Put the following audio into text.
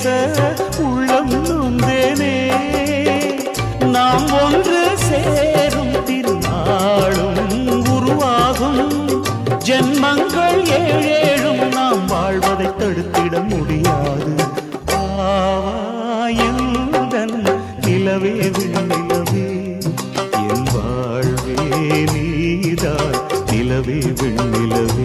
பேச உள்ளம் நொந்தேனே. நாம் ஒன்று சேரும் திருநாளும் உருவாகும். ஜென்மங்கள் ஏழேழும் நாம் வாழ்வதை தடுத்திட முடியாது. ஆவாயுடன் நிலவே விண்ணிலவே என் வாழ்வே நீதான் நிலவே விண்ணிலவே.